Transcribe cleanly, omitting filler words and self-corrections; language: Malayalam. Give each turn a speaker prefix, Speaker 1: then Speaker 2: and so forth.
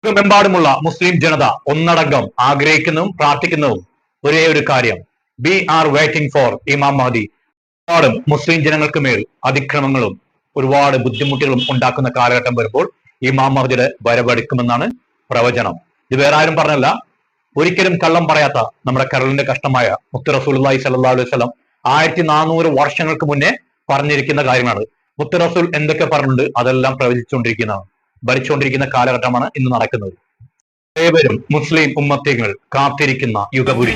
Speaker 1: ലോകമെമ്പാടുമുള്ള മുസ്ലിം ജനത ഒന്നടങ്കം ആഗ്രഹിക്കുന്നതും പ്രാർത്ഥിക്കുന്നതും ഒരേ ഒരു കാര്യം, വി ആർ വെയിറ്റിംഗ് ഫോർ ഇമാം മഹദി. ഒരുപാട് മുസ്ലിം ജനങ്ങൾക്ക് മേൽ അതിക്രമങ്ങളും ഒരുപാട് ബുദ്ധിമുട്ടുകളും ഉണ്ടാക്കുന്ന കാലഘട്ടം വരുമ്പോൾ ഇമാം മഹദിയുടെ വരവെടുക്കുമെന്നാണ് പ്രവചനം. ഇത് വേറെ ആരും പറഞ്ഞല്ല, ഒരിക്കലും കള്ളം പറയാത്ത നമ്മുടെ കരളിന്റെ കഷ്ടമായ മുത്ത് റസൂലുള്ളാഹി സ്വല്ലല്ലാഹു അലൈഹി വസല്ലം 1400 വർഷങ്ങൾക്ക് മുന്നേ പറഞ്ഞിരിക്കുന്ന കാര്യമാണ്. മുത്ത് റസൂൽ എന്തൊക്കെ പറഞ്ഞിട്ടുണ്ട് അതെല്ലാം പ്രവചിച്ചുകൊണ്ടിരിക്കുന്നതാണ്. ഭരിച്ചുകൊണ്ടിരിക്കുന്ന കാലഘട്ടമാണ് ഇന്ന് നടക്കുന്നത്. ഏവരും മുസ്ലിം ഉമ്മത്തികൾ കാത്തിരിക്കുന്ന യുഗപുരി.